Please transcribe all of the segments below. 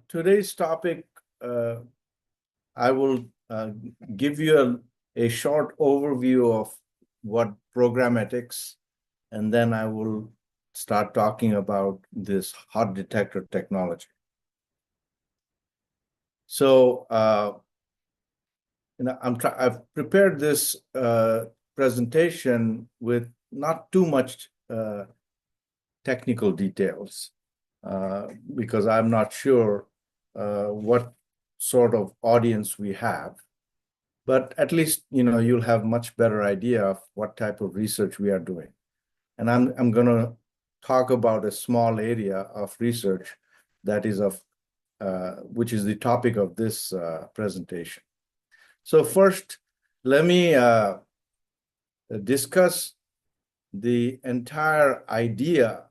today's topic, I will give you a short overview of what programmatics, and then I will start talking about this hot detector technology. So, I've prepared this presentation with not too much technical details because I'm not sure what sort of audience we have, but at least you'll have much better idea of what type of research we are doing. And I'm going to talk about a small area of research that is which is the topic of this presentation. So first, let me discuss the entire idea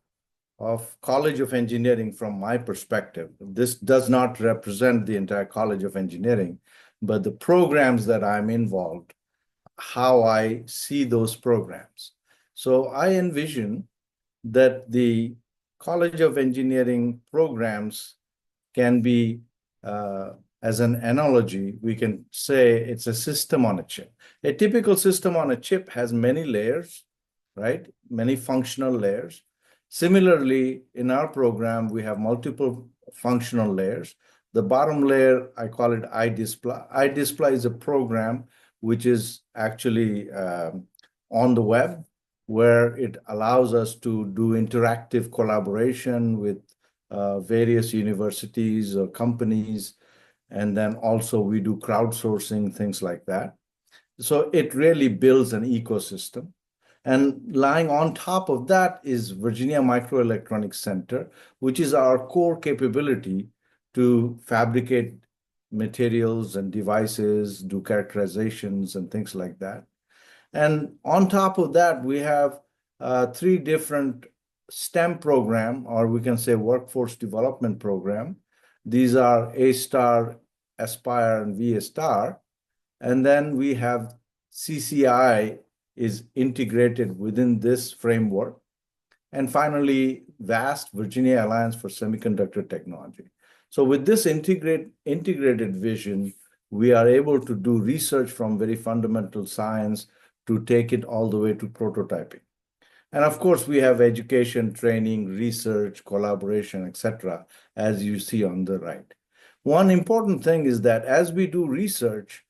of College of Engineering from my perspective. This does not represent the entire College of Engineering, but the programs that I'm involved, how I see those programs. So I envision that the College of Engineering programs can be, as an analogy, we can say it's a system on a chip. A typical system on a chip has many layers, right? Many functional layers. Similarly, in our program, we have multiple functional layers. The bottom layer, I call it iDisplay. iDisplay is a program which is actually on the web, where it allows us to do interactive collaboration with various universities or companies. And then also we do crowdsourcing, things like that. So it really builds an ecosystem. And lying on top of that is Virginia Microelectronics Center, which is our core capability to fabricate materials and devices, do characterizations and things like that. And on top of that, we have three different STEM program, or we can say workforce development program. These are A-Star, Aspire, and V-Star. And then we have CCI is integrated within this framework. And finally, VAST, Virginia Alliance for Semiconductor Technology. So with this integrated vision, we are able to do research from very fundamental science to take it all the way to prototyping. And of course, we have education, training, research, collaboration, etc., as you see on the right. One important thing is that as we do research,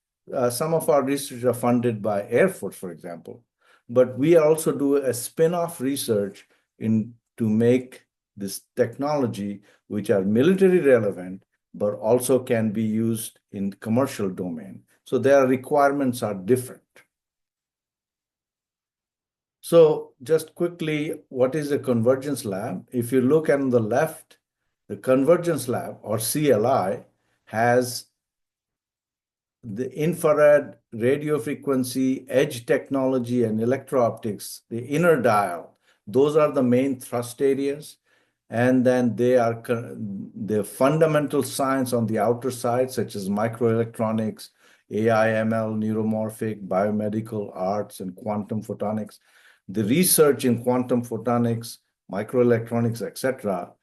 some of our research are funded by Air Force, for example, but we also do a spin-off research to make this technology, which are military relevant, but also can be used in commercial domain. So their requirements are different. So just quickly, what is a convergence lab? If you look on the left, the convergence lab, or CLI, has the infrared, radio frequency, edge technology, and electro-optics, the inner dial. Those are the main thrust areas. And then they are the fundamental science on the outer side, such as microelectronics, AI, ML, neuromorphic, biomedical, arts, and quantum photonics. The research in quantum photonics, microelectronics, etc.,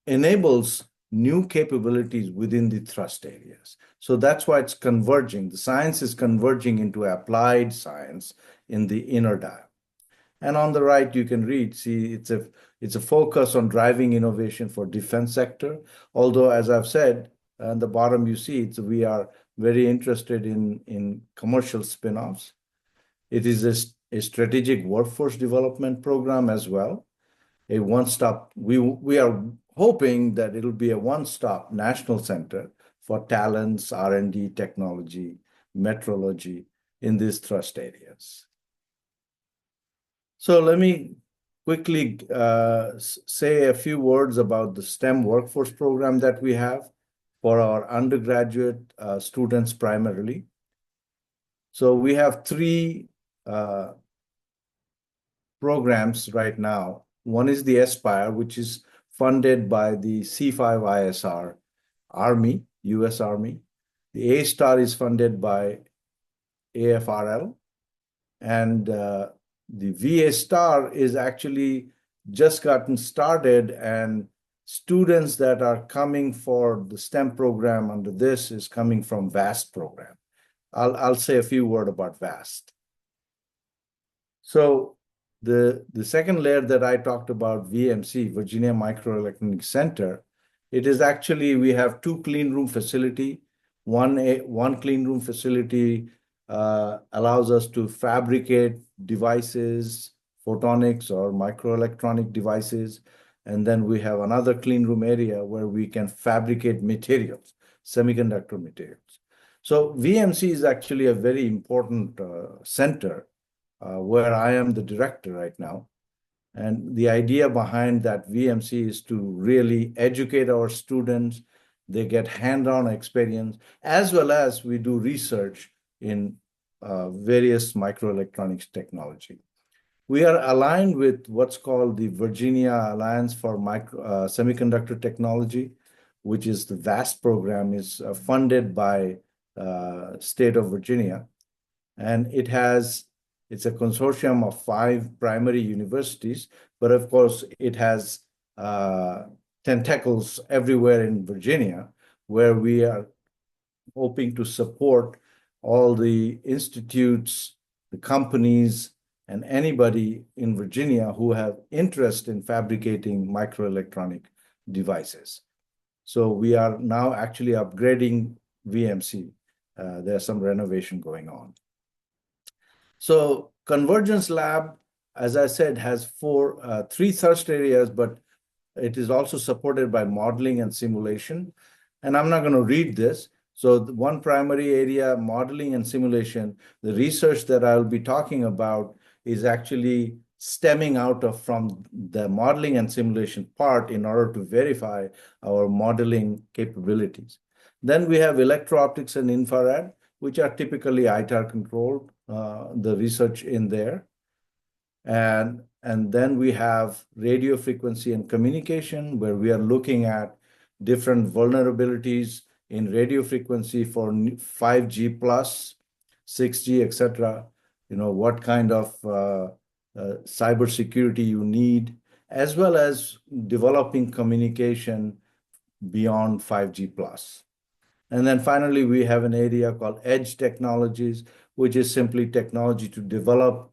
enables new capabilities within the thrust areas. So that's why it's converging. The science is converging into applied science in the inner dial. And on the right, you can see it's a focus on driving innovation for defense sector. Although, as I've said, at the bottom you see we are very interested in commercial spin-offs. It is a strategic workforce development program as well. A one-stop. We are hoping that it'll be a one-stop national center for talents, R&D, technology, metrology in these thrust areas. So let me quickly say a few words about the STEM workforce program that we have for our undergraduate students primarily. So we have three programs right now. One is the Aspire, which is funded by the C5ISR Army, US Army. The A-Star is funded by AFRL. And the VA Star is actually just gotten started, and students that are coming for the STEM program under this is coming from VAST program. I'll say a few words about VAST. So the second layer that I talked about, VMC, Virginia Microelectronics Center, it is actually, we have two clean room facility. One clean room facility allows us to fabricate devices, photonics or microelectronic devices. And then we have another clean room area where we can fabricate materials, semiconductor materials. So VMC is actually a very important center where I am the director right now. And the idea behind that VMC is to really educate our students. They get hands-on experience, as well as we do research in various microelectronics technology. We are aligned with what's called the Virginia Alliance for Semiconductor Technology, which is the VAST program, is funded by state of Virginia. And it's a consortium of 5 primary universities, but of course it has tentacles everywhere in Virginia, where we are hoping to support all the institutes, the companies, and anybody in Virginia who have interest in fabricating microelectronic devices. So we are now actually upgrading VMC. There's some renovation going on. So Convergence Lab, as I said, has 3 thrust areas, but it is also supported by modeling and simulation. And I'm not going to read this. So the one primary area, modeling and simulation, the research that I'll be talking about is actually stemming out of from the modeling and simulation part in order to verify our modeling capabilities. Then we have electro-optics and infrared, which are typically ITAR controlled, the research in there. And then we have radio frequency and communication, where we are looking at different vulnerabilities in radio frequency for 5G plus, 6G, etc. You know, what kind of cybersecurity you need, as well as developing communication beyond 5G plus. And then finally, we have an area called edge technologies, which is simply technology to develop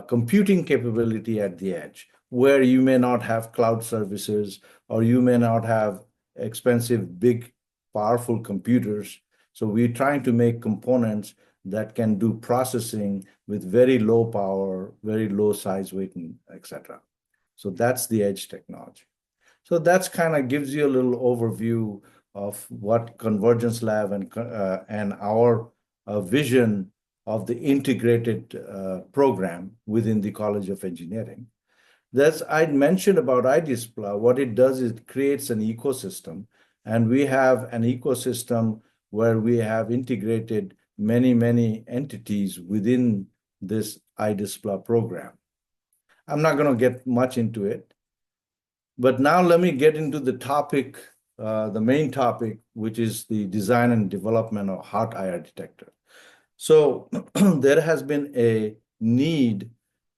computing capability at the edge, where you may not have cloud services, or you may not have expensive, big, powerful computers. So we're trying to make components that can do processing with very low power, very low size, weight, etc. So that's the edge technology. So that's kind of gives you a little overview of what Convergence Lab and our vision of the integrated program within the College of Engineering. That's, I'd mentioned about iDispla. What it does is it creates an ecosystem, and we have an ecosystem where we have integrated many, many entities within this iDispla program. I'm not going to get much into it, but now let me get into the topic, the main topic, which is the design and development of hot IR detector. So there has been a need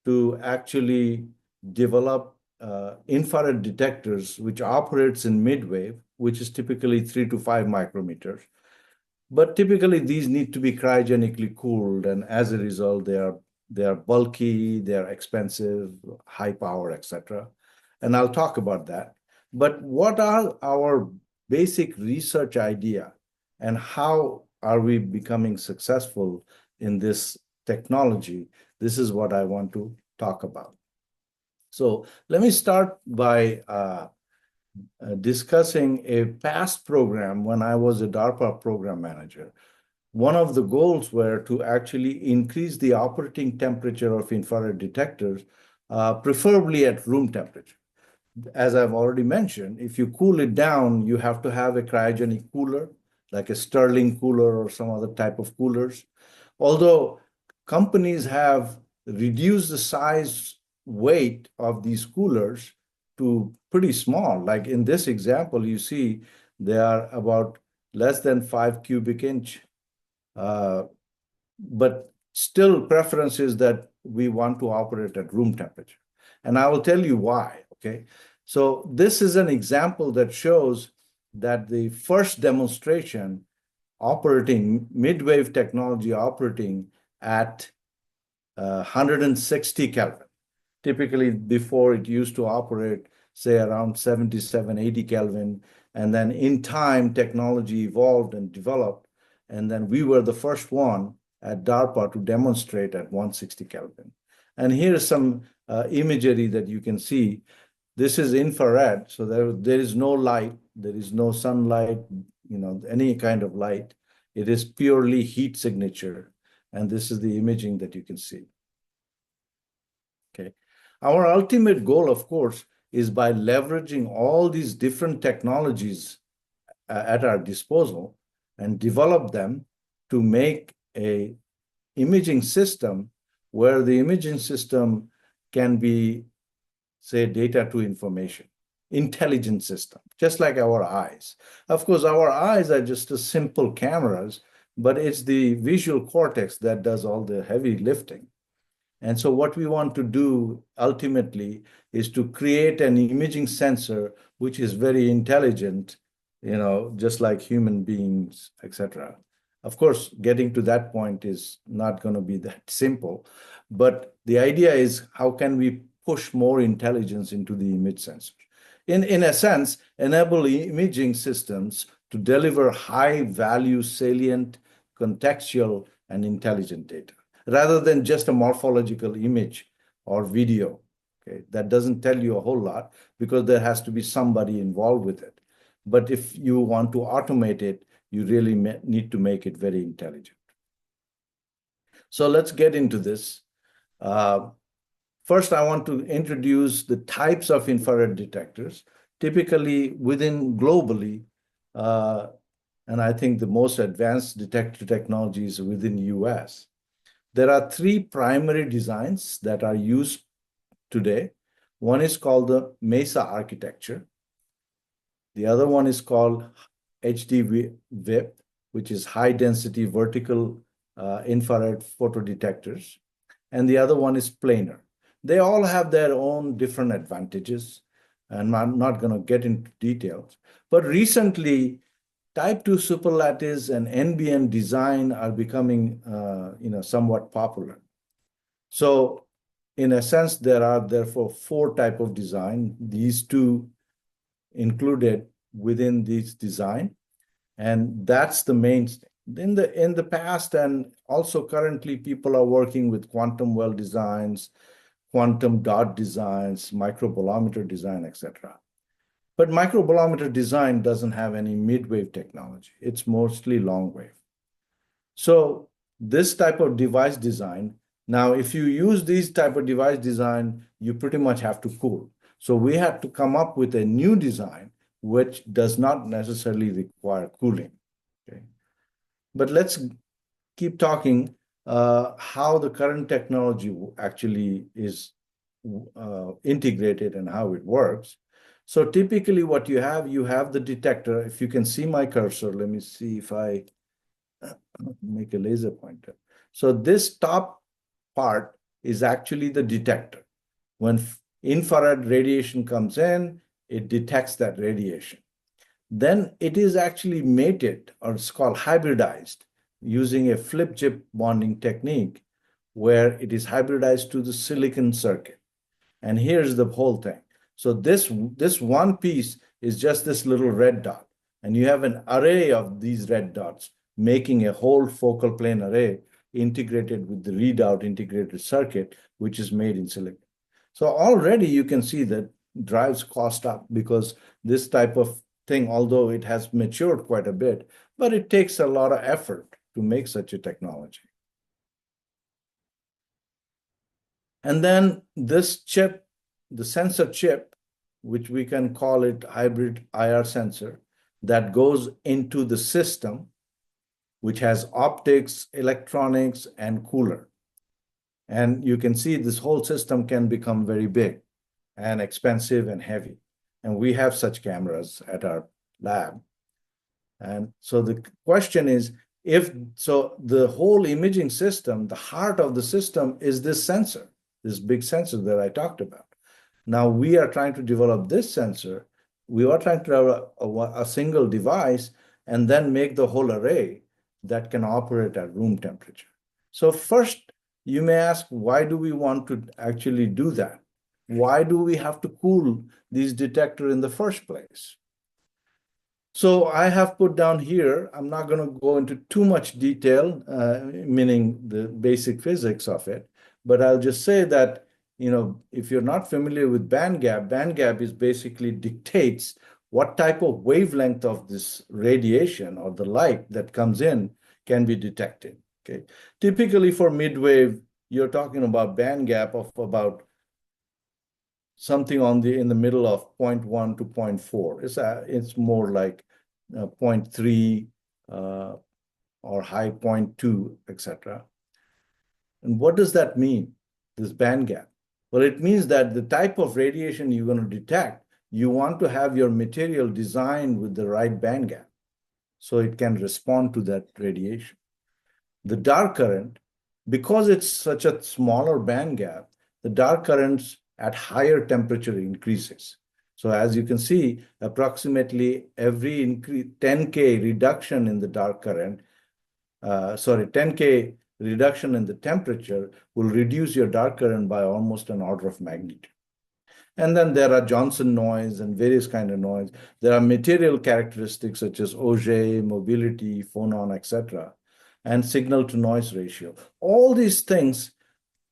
to actually develop infrared detectors, which operates in mid-wave, which is typically 3 to 5 micrometers. But typically these need to be cryogenically cooled, and as a result, they are bulky, they are expensive, high power, etc. And I'll talk about that. But what are our basic research idea, and how are we becoming successful in this technology? This is what I want to talk about. So let me start by discussing a past program when I was a DARPA program manager. One of the goals were to actually increase the operating temperature of infrared detectors, preferably at room temperature. As I've already mentioned, if you cool it down, you have to have a cryogenic cooler, like a Stirling cooler or some other type of coolers. Although companies have reduced the size weight of these coolers to pretty small. Like in this example, you see they are about less than 5 cubic inch. But still preference is that we want to operate at room temperature. And I will tell you why, okay? So this is an example that shows that the first demonstration operating mid-wave technology operating at 160 Kelvin. Typically, before it used to operate, say, around 77, 80 Kelvin. And then in time, technology evolved and developed. And then we were the first one at DARPA to demonstrate at 160 Kelvin. And here's some imagery that you can see. This is infrared, so there is no light, there is no sunlight, any kind of light. It is purely heat signature. And this is the imaging that you can see. Okay. Our ultimate goal, of course, is by leveraging all these different technologies at our disposal and develop them to make a imaging system where the imaging system can be, say, data to information, intelligent system, just like our eyes. Of course, our eyes are just a simple cameras, but it's the visual cortex that does all the heavy lifting. And so what we want to do ultimately is to create an imaging sensor which is very intelligent, just like human beings, etc. Of course, getting to that point is not going to be that simple, but the idea is how can we push more intelligence into the image sensor? In a sense, enable imaging systems to deliver high value, salient, contextual, and intelligent data, rather than just a morphological image or video. Okay, that doesn't tell you a whole lot because there has to be somebody involved with it. But if you want to automate it, you really need to make it very intelligent. So let's get into this. First, I want to introduce the types of infrared detectors, typically within globally, and I think the most advanced detector technologies within the US. There are three primary designs that are used today. One is called the MESA architecture. The other one is called HD-VIP, which is high density vertical infrared photodetectors. And the other one is planar. They all have their own different advantages, and I'm not going to get into details. But recently, Type 2 superlatives and NBN design are becoming, somewhat popular. So, in a sense, there are therefore four types of design. These two included within this design, and that's the mainstay. In the past and also currently, people are working with quantum well designs, quantum dot designs, microbolometer design, etc. But microbolometer design doesn't have any mid-wave technology. It's mostly long wave. So this type of device design, now if you use these type of device design, you pretty much have to cool. So we had to come up with a new design which does not necessarily require cooling. Okay. But let's keep talking how the current technology actually is integrated and how it works. So typically what you have the detector. If you can see my cursor, let me see if I make a laser pointer. So this top part is actually the detector. When infrared radiation comes in, it detects that radiation. Then it is actually mated, or it's called hybridized, using a flip chip bonding technique where it is hybridized to the silicon circuit. And here's the whole thing. So this one piece is just this little red dot. And you have an array of these red dots making a whole focal plane array integrated with the readout integrated circuit, which is made in silicon. So already you can see that drives cost up because this type of thing, although it has matured quite a bit, but it takes a lot of effort to make such a technology. And then this chip, the sensor chip, which we can call it hybrid IR sensor, that goes into the system, which has optics, electronics, and cooler. And you can see this whole system can become very big and expensive and heavy. And we have such cameras at our lab. And so the question is, the whole imaging system, the heart of the system is this sensor, this big sensor that I talked about. Now we are trying to develop this sensor. We are trying to have a single device and then make the whole array that can operate at room temperature. So first, you may ask, why do we want to actually do that? Why do we have to cool these detectors in the first place? So I have put down here, I'm not going to go into too much detail, meaning the basic physics of it, but I'll just say that, if you're not familiar with band gap is basically dictates what type of wavelength of this radiation or the light that comes in can be detected. Okay. Typically for mid-wave, you're talking about band gap of about something in the middle of 0.1 to 0.4. It's more like 0.3 or high 0.2, etc. And what does that mean, this band gap? Well, it means that the type of radiation you're going to detect, you want to have your material designed with the right band gap so it can respond to that radiation. The dark current, because it's such a smaller band gap, the dark currents at higher temperature increases. So as you can see, approximately every 10K reduction in the dark current, 10K reduction in the temperature will reduce your dark current by almost an order of magnitude. And then there are Johnson noise and various kind of noise. There are material characteristics such as Auger, mobility, phonon, etc., and signal to noise ratio. All these things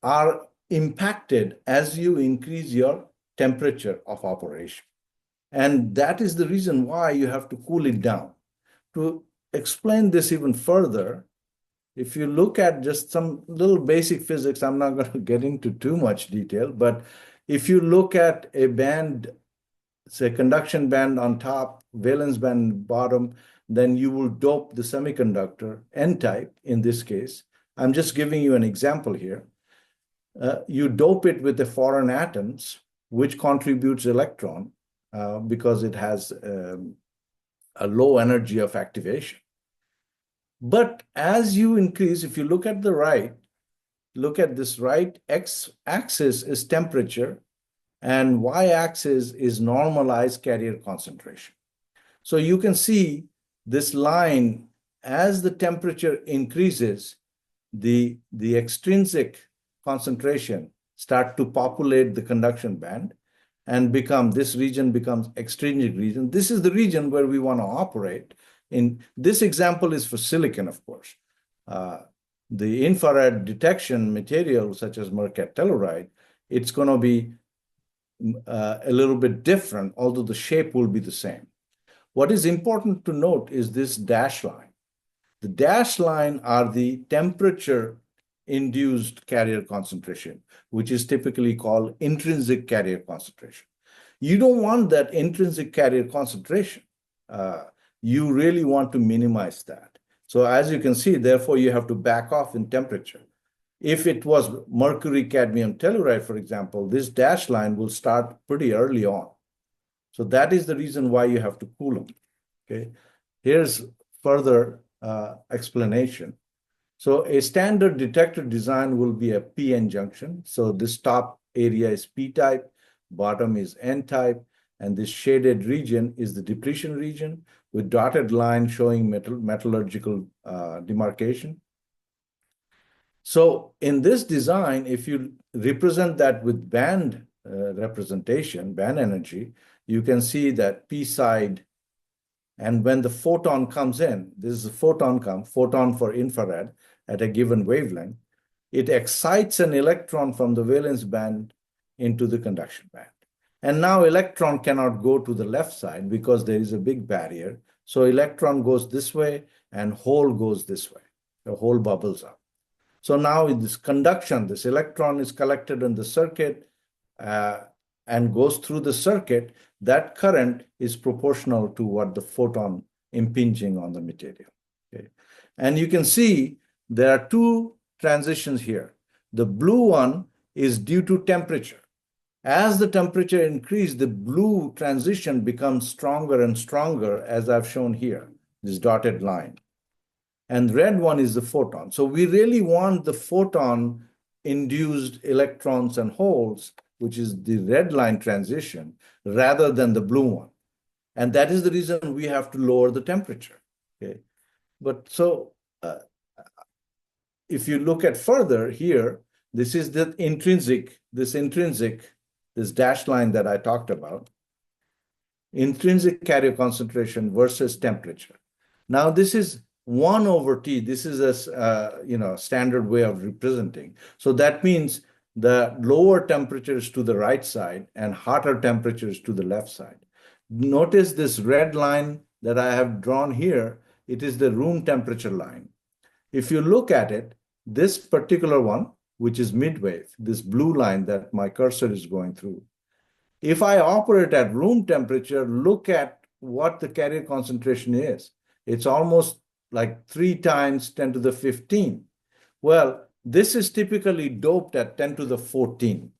are impacted as you increase your temperature of operation. And that is the reason why you have to cool it down. To explain this even further, if you look at just some little basic physics, I'm not going to get into too much detail, but if you look at a band, say conduction band on top, valence band bottom, then you will dope the semiconductor, N-type in this case. I'm just giving you an example here. You dope it with the foreign atoms, which contributes electron because it has a low energy of activation. But as you increase, if you look at the right, look at this right, x-axis is temperature and y-axis is normalized carrier concentration. So you can see this line, as the temperature increases, the extrinsic concentration start to populate the conduction band and this region becomes extrinsic region. This is the region where we want to operate. In this example is for silicon, of course. The infrared detection material, such as mercury telluride, it's going to be a little bit different, although the shape will be the same. What is important to note is this dash line. The dash line are the temperature-induced carrier concentration, which is typically called intrinsic carrier concentration. You don't want that intrinsic carrier concentration. You really want to minimize that. So as you can see, therefore, you have to back off in temperature. If it was mercury cadmium telluride, for example, this dash line will start pretty early on. So that is the reason why you have to cool them. Okay. Here's further explanation. So a standard detector design will be a PN junction. So this top area is P-type, bottom is N-type, and this shaded region is the depletion region with dotted line showing metallurgical demarcation. So in this design, if you represent that with band representation, band energy, you can see that P side, and when the photon comes in, this is a photon for infrared at a given wavelength, it excites an electron from the valence band into the conduction band. And now electron cannot go to the left side because there is a big barrier. So electron goes this way and hole goes this way. The hole bubbles up. So now in this conduction, this electron is collected in the circuit and goes through the circuit. That current is proportional to what the photon impinging on the material. Okay. And you can see there are two transitions here. The blue one is due to temperature. As the temperature increases, the blue transition becomes stronger and stronger, as I've shown here, this dotted line. And red one is the photon. So we really want the photon-induced electrons and holes which is the red line transition, rather than the blue one. And that is the reason we have to lower the temperature. Okay, but so if you look at further here, this is the intrinsic, this dashed line that I talked about, intrinsic carrier concentration versus temperature. Now this is 1 over T. This is a standard way of representing. So that means the lower temperatures to the right side and hotter temperatures to the left side. Notice this red line that I have drawn here. It is the room temperature line. If you look at it, this particular one, which is mid-wave, this blue line that my cursor is going through, if I operate at room temperature, look at what the carrier concentration is. It's almost like 3 times 10 to the 15. Well, this is typically doped at 10 to the 14.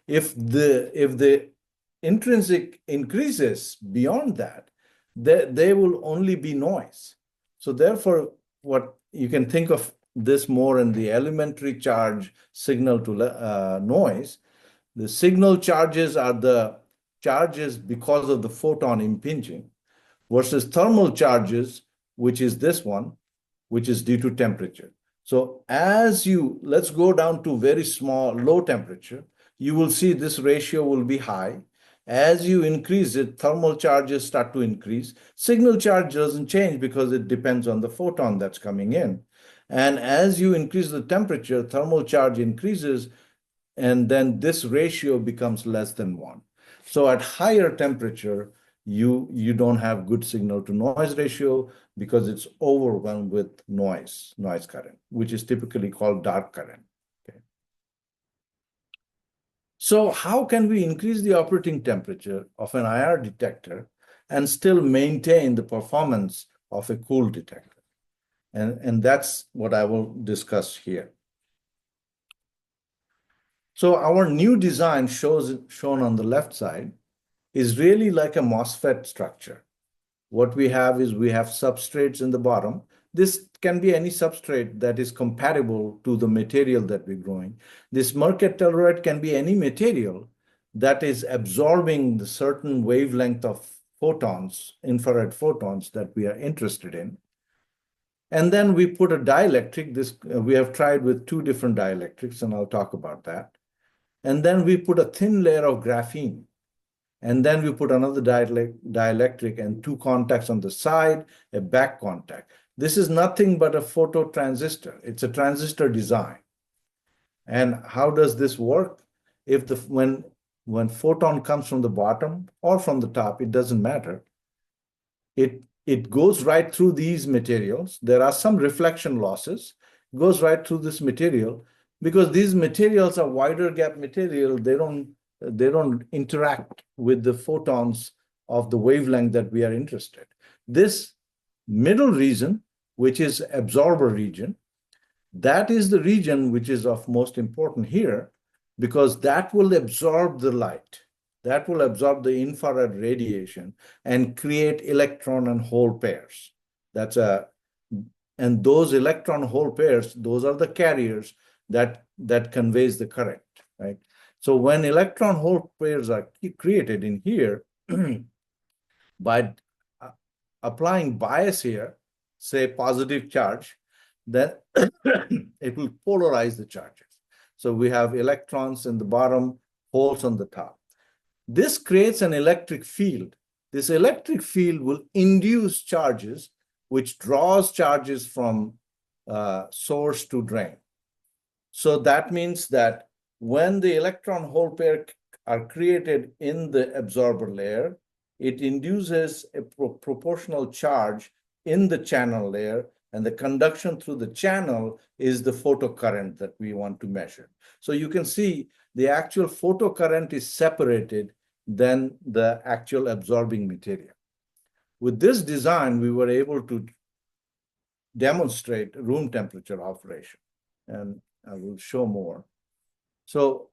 If the intrinsic increases beyond that, there will only be noise. So therefore, what you can think of this more in the elementary charge signal to noise. The signal charges are the charges because of the photon impinging, versus thermal charges, which is this one, which is due to temperature. So let's go down to very low temperature, you will see this ratio will be high. As you increase it, thermal charges start to increase. Signal charge doesn't change because it depends on the photon that's coming in. And as you increase the temperature, thermal charge increases, and then this ratio becomes less than 1. So at higher temperature, you don't have good signal to noise ratio because it's overwhelmed with noise current, which is typically called dark current. Okay. So how can we increase the operating temperature of an IR detector and still maintain the performance of a cool detector? And that's what I will discuss here. So our new design shown on the left side is really like a MOSFET structure. What we have is we have substrates in the bottom. This can be any substrate that is compatible to the material that we're growing. This Merket telluride can be any material that is absorbing the certain wavelength of photons, infrared photons that we are interested in. And then we put a dielectric. We have tried with 2 different dielectrics, and I'll talk about that. And then we put a thin layer of graphene. And then we put another dielectric and 2 contacts on the side, a back contact. This is nothing but a phototransistor. It's a transistor design. And how does this work? When photon comes from the bottom or from the top, it doesn't matter. It goes right through these materials. There are some reflection losses. It goes right through this material because these materials are wider gap material. They don't interact with the photons of the wavelength that we are interested. This middle region, which is absorber region, that is the region which is of most important here because that will absorb the light. That will absorb the infrared radiation and create electron and hole pairs. And those electron hole pairs, those are the carriers that conveys the current, right? So when electron hole pairs are created in here, by applying bias here, say positive charge, then it will polarize the charges. So we have electrons in the bottom, holes on the top. This creates an electric field. This electric field will induce charges, which draws charges from source to drain. So that means that when the electron hole pair are created in the absorber layer, it induces a proportional charge in the channel layer, and the conduction through the channel is the photocurrent that we want to measure. So you can see the actual photocurrent is separated than the actual absorbing material. With this design, we were able to demonstrate room temperature operation, and I will show more. So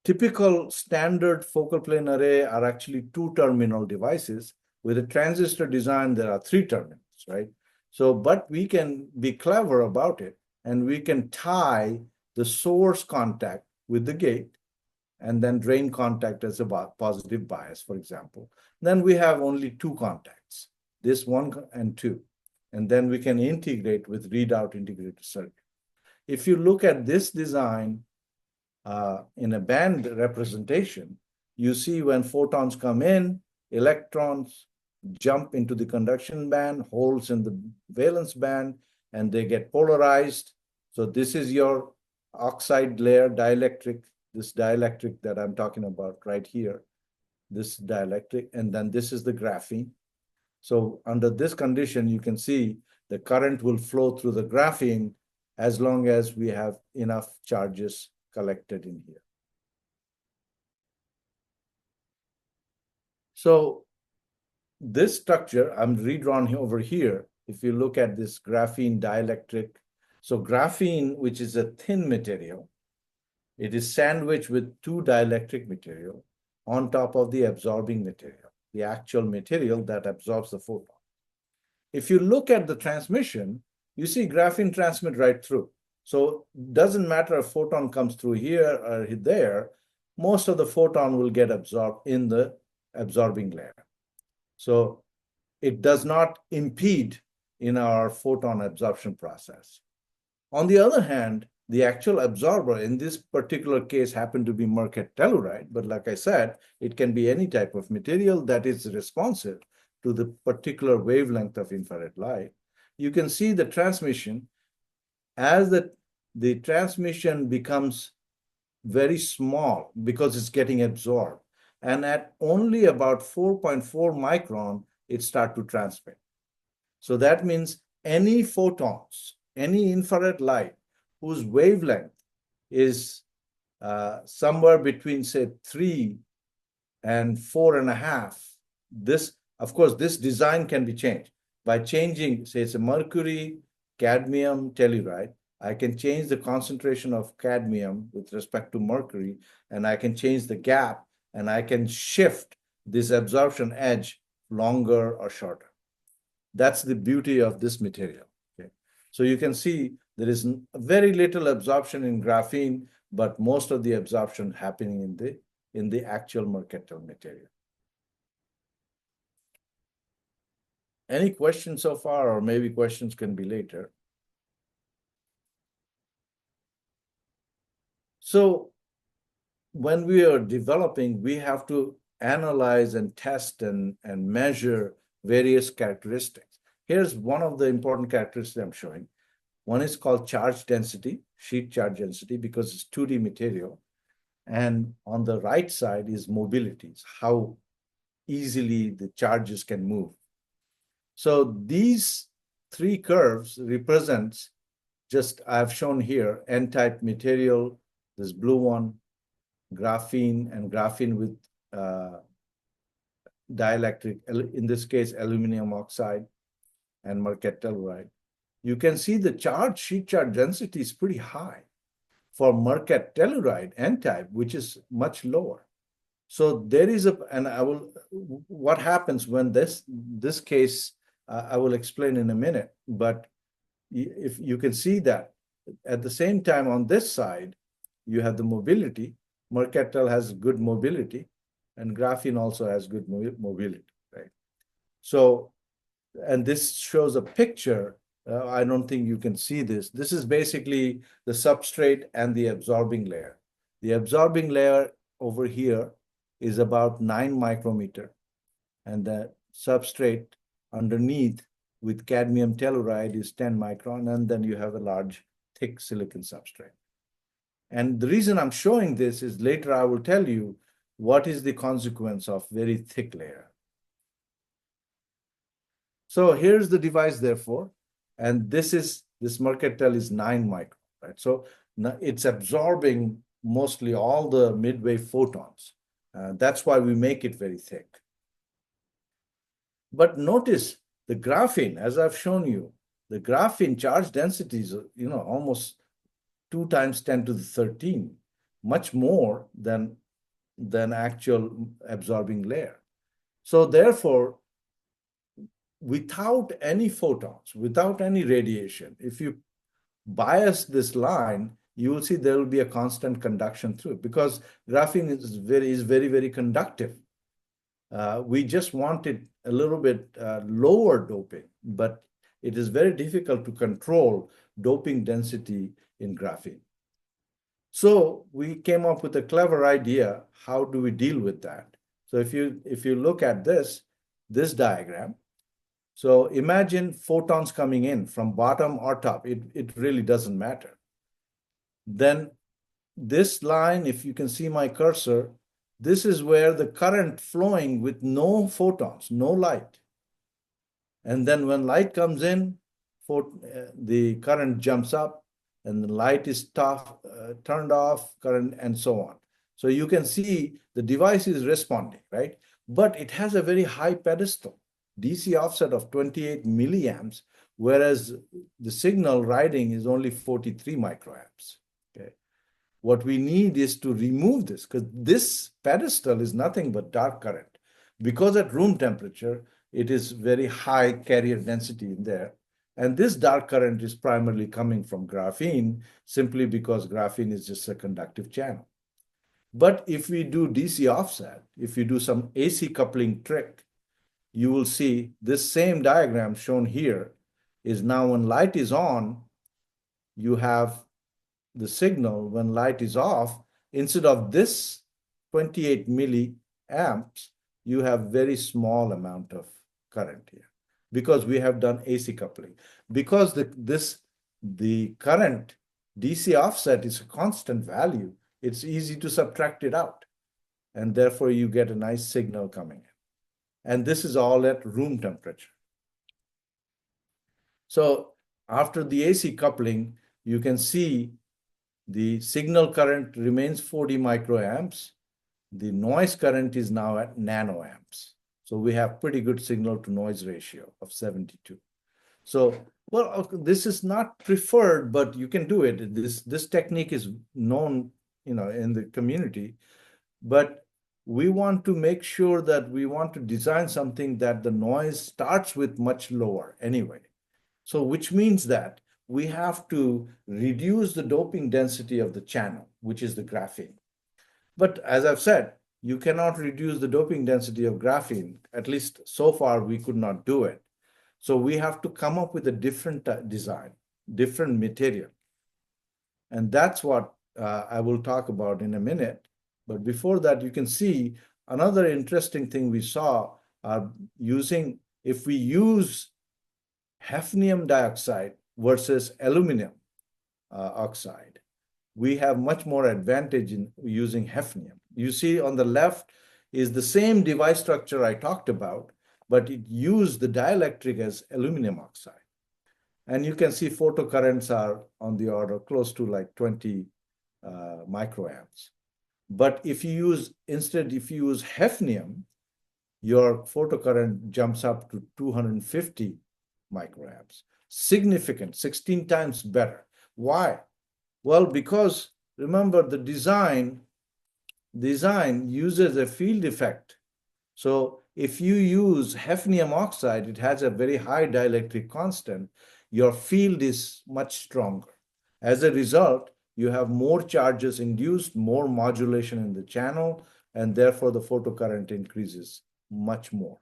typical standard focal plane array are actually 2-terminal devices. With a transistor design, there are 3 terminals, right? So, but we can be clever about it, and we can tie the source contact with the gate, and then drain contact as a positive bias, for example. Then we have only two contacts, this one and two. And then we can integrate with readout integrated circuit. If you look at this design in a band representation, you see when photons come in, electrons jump into the conduction band, holes in the valence band, and they get polarized. So this is your oxide layer dielectric, this dielectric that I'm talking about right here, this dielectric, and then this is the graphene. So under this condition, you can see the current will flow through the graphene as long as we have enough charges collected in here. So this structure, I'm redrawn over here. If you look at this graphene dielectric, so graphene, which is a thin material, it is sandwiched with two dielectric material on top of the absorbing material, the actual material that absorbs the photon. If you look at the transmission, you see graphene transmit right through. So it doesn't matter if photon comes through here or there, most of the photon will get absorbed in the absorbing layer. So it does not impede in our photon absorption process. On the other hand, the actual absorber in this particular case happened to be mercury telluride, but like I said, it can be any type of material that is responsive to the particular wavelength of infrared light. You can see the transmission as the transmission becomes very small because it's getting absorbed. And at only about 4.4 micron, it starts to transmit. So that means any photons, any infrared light whose wavelength is somewhere between, say, 3 and 4.5, this, of course, this design can be changed. By changing, say, it's a mercury, cadmium, telluride, I can change the concentration of cadmium with respect to mercury, and I can change the gap, and I can shift this absorption edge longer or shorter. That's the beauty of this material. Okay? So you can see there is very little absorption in graphene, but most of the absorption happening in the actual mercantile material. Any questions so far, or maybe questions can be later? So when we are developing, we have to analyze and test and measure various characteristics. Here's one of the important characteristics I'm showing. One is called charge density, sheet charge density, because it's 2D material. And on the right side is mobilities, how easily the charges can move. So these three curves represents just, I've shown here, N-type material, this blue one, graphene, and graphene with dielectric, in this case, aluminum oxide and mercury telluride. You can see the sheet charge density is pretty high for mercury telluride N-type, which is much lower. So there is what happens when this case, I will explain in a minute, but if you can see that at the same time on this side, you have the mobility. Mercantile has good mobility, and graphene also has good mobility, right? So, and this shows a picture. I don't think you can see this. This is basically the substrate and the absorbing layer. The absorbing layer over here is about 9 micrometer, and the substrate underneath with cadmium telluride is 10 micron, and then you have a large, thick silicon substrate. And the reason I'm showing this is later I will tell you what is the consequence of very thick layer. So here's the device, therefore, and this mercantile is 9 micron, right? So it's absorbing mostly all the midwave photons. That's why we make it very thick. But notice the graphene, as I've shown you, the graphene charge density is, almost 2 times 10 to the 13, much more than actual absorbing layer. So therefore, without any photons, without any radiation, if you bias this line, you will see there will be a constant conduction through it because graphene is very, very conductive. We just want it a little bit lower doping, but it is very difficult to control doping density in graphene. So we came up with a clever idea. How do we deal with that? So if you look at this diagram, so imagine photons coming in from bottom or top. It really doesn't matter. Then this line, if you can see my cursor, this is where the current flowing with no photons, no light. And then when light comes in, the current jumps up and the light is turned off, current, and so on. So you can see the device is responding, right? But it has a very high pedestal, DC offset of 28 milliamps, whereas the signal riding is only 43 microamps. Okay. What we need is to remove this because this pedestal is nothing but dark current. Because at room temperature, it is very high carrier density in there. And this dark current is primarily coming from graphene simply because graphene is just a conductive channel. But if we do DC offset, if you do some AC coupling trick, you will see this same diagram shown here is now when light is on, you have the signal. When light is off, instead of this 28 milliamps, you have very small amount of current here because we have done AC coupling. Because the current DC offset is a constant value, it's easy to subtract it out. And therefore, you get a nice signal coming in. And this is all at room temperature. So after the AC coupling, you can see the signal current remains 40 microamps. The noise current is now at nanoamps. So we have pretty good signal to noise ratio of 72. So, well, this is not preferred, but you can do it. This technique is known, in the community, but we want to make sure that we want to design something that the noise starts with much lower anyway. So which means that we have to reduce the doping density of the channel, which is the graphene. But as I've said, you cannot reduce the doping density of graphene. At least so far, we could not do it. So we have to come up with a different design, different material. And that's what I will talk about in a minute. But before that, you can see another interesting thing we saw if we use hafnium dioxide versus aluminum oxide, we have much more advantage in using hafnium. You see on the left is the same device structure I talked about, but it used the dielectric as aluminum oxide. And you can see photocurrents are on the order close to like 20 microamps. But if you use hafnium, your photocurrent jumps up to 250 microamps. Significant, 16 times better. Why? Well, because remember the design uses a field effect. So if you use hafnium oxide, it has a very high dielectric constant. Your field is much stronger. As a result, you have more charges induced, more modulation in the channel, and therefore the photocurrent increases much more.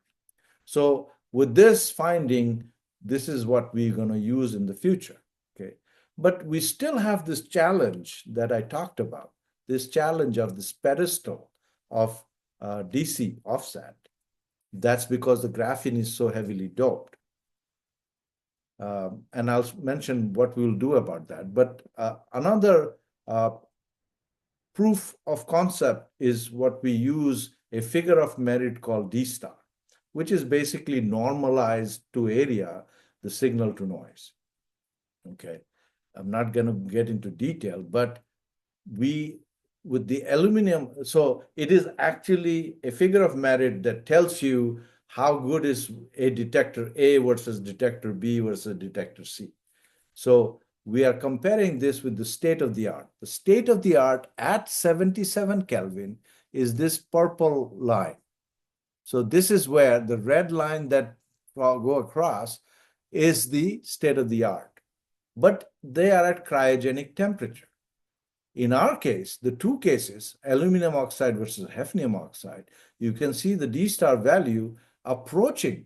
So with this finding, this is what we're going to use in the future. Okay, but we still have this challenge that I talked about, this challenge of this pedestal of DC offset. That's because the graphene is so heavily doped. And I'll mention what we'll do about that. But another proof of concept is what we use a figure of merit called D star, which is basically normalized to area the signal to noise. Okay, I'm not going to get into detail, but with the aluminum, so it is actually a figure of merit that tells you how good is a detector A versus detector B versus detector C. So we are comparing this with the state of the art. The state of the art at 77 Kelvin is this purple line. So this is where the red line that go across is the state of the art. But they are at cryogenic temperature. In our case, the two cases, aluminum oxide versus hafnium oxide, you can see the D star value approaching.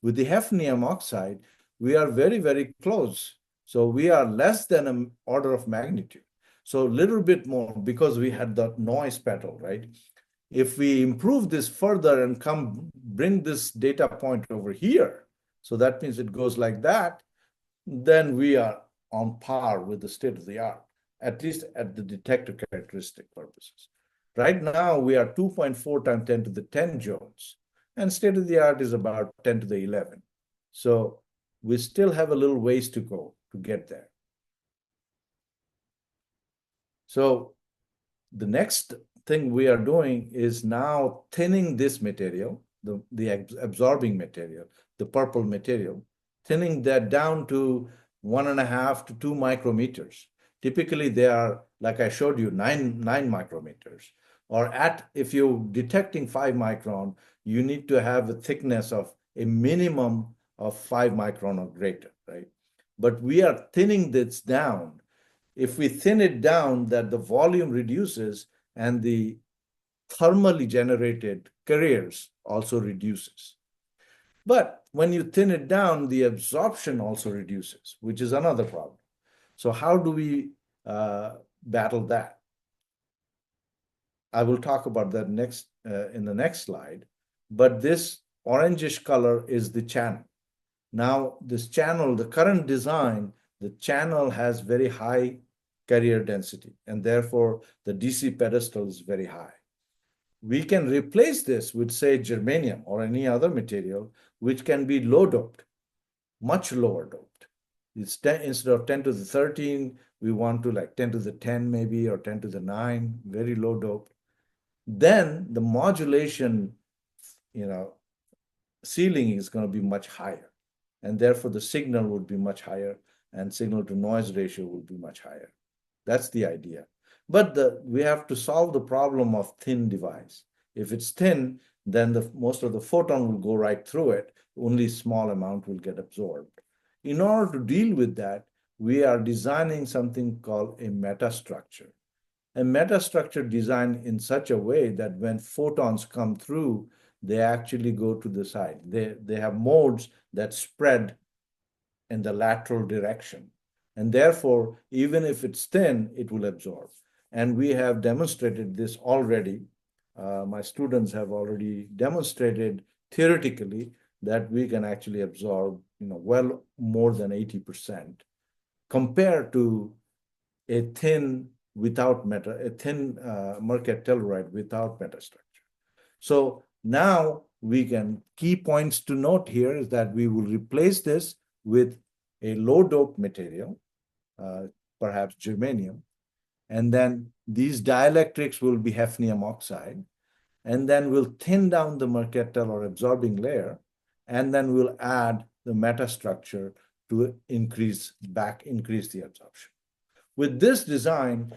With the hafnium oxide, we are very, very close. So we are less than an order of magnitude. So a little bit more because we had the noise pedal, right? If we improve this further and bring this data point over here, so that means it goes like that, then we are on par with the state of the art, at least at the detector characteristic purposes. Right now, we are 2.4 times 10 to the 10 joules, and state of the art is about 10 to the 11. So we still have a little ways to go to get there. So the next thing we are doing is now thinning this material, the absorbing material, the purple material, thinning that down to 1.5 to 2 micrometers. Typically, they are, like I showed you, 9 micrometers. Or if you're detecting 5 micron, you need to have a thickness of a minimum of 5 micron or greater, right? But we are thinning this down. If we thin it down, that the volume reduces and the thermally generated carriers also reduces. But when you thin it down, the absorption also reduces, which is another problem. So how do we battle that? I will talk about that in the next slide. But this orangish color is the channel. Now, this channel, the current design, the channel has very high carrier density, and therefore the DC pedestal is very high. We can replace this with, say, germanium or any other material, which can be low doped, much lower doped. Instead of 10 to the 13, we want to like 10 to the 10 maybe, or 10 to the 9, very low doped. Then the modulation, ceiling is going to be much higher. And therefore the signal would be much higher, and signal to noise ratio would be much higher. That's the idea. But we have to solve the problem of thin device. If it's thin, then most of the photon will go right through it. Only small amount will get absorbed. In order to deal with that, we are designing something called a metastructure. A metastructure designed in such a way that when photons come through, they actually go to the side. They have modes that spread in the lateral direction. And therefore, even if it's thin, it will absorb. And we have demonstrated this already. My students have already demonstrated theoretically that we can actually absorb, well more than 80% compared to a thin Mercat telluride without metastructure. So now key points to note here is that we will replace this with a low dope material, perhaps germanium, and then these dielectrics will be hafnium oxide, and then we'll thin down the mercatel or absorbing layer, and then we'll add the metastructure to increase the absorption. With this design,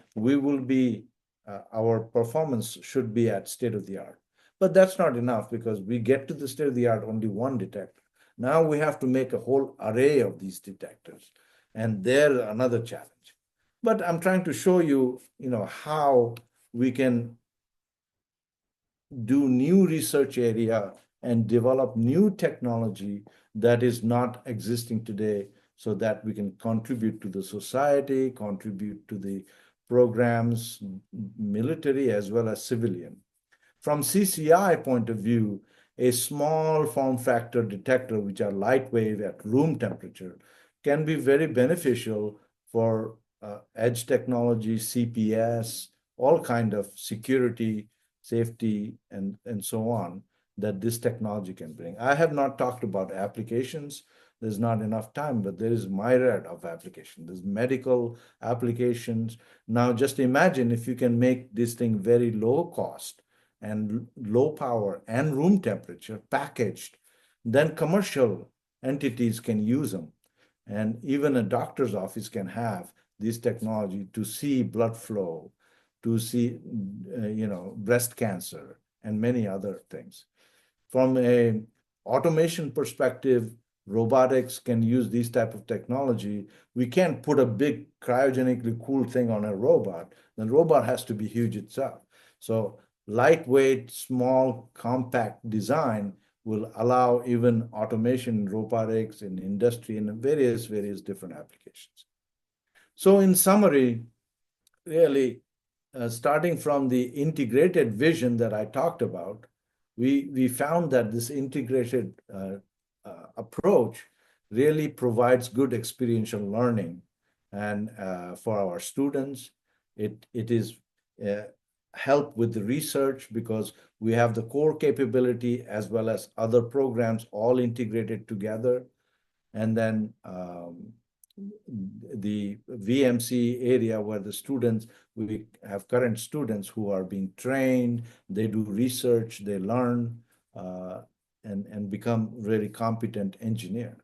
our performance should be at state of the art. But that's not enough, because we get to the state of the art only one detector. Now we have to make a whole array of these detectors, and they're another challenge. But I'm trying to show you, how we can do new research area and develop new technology that is not existing today, so that we can contribute to the society, contribute to the programs, military as well as civilian. From CCI point of view, a small form factor detector, which are lightweight at room temperature, can be very beneficial for edge technology, CPS, all kind of security, safety, and so on, that this technology can bring. I have not talked about applications. There's not enough time, but there is myriad of applications. There's medical applications. Now, just imagine if you can make this thing very low cost and low power and room temperature packaged, then commercial entities can use them. And even a doctor's office can have this technology to see blood flow, to see, breast cancer, and many other things. From a automation perspective, robotics can use these type of technology. We can't put a big cryogenically cooled thing on a robot. The robot has to be huge itself. So lightweight, small, compact design will allow even automation in robotics, in industry, and in various different applications. So in summary, really, starting from the integrated vision that I talked about, we found that this integrated approach really provides good experiential learning, and for our students, it is help with the research because we have the core capability as well as other programs all integrated together, and then the VMC area where the students, we have current students who are being trained, they do research, they learn, and become really competent engineer.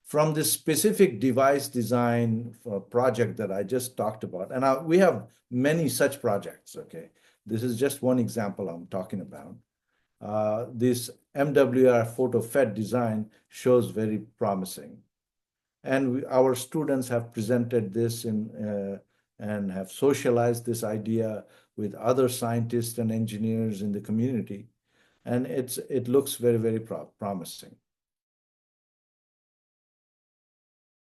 From this specific device design project that I just talked about, and we have many such projects, okay? This is just one example I'm talking about. This MWR photo FET design shows very promising. And our students have presented this and have socialized this idea with other scientists and engineers in the community. And it looks very promising.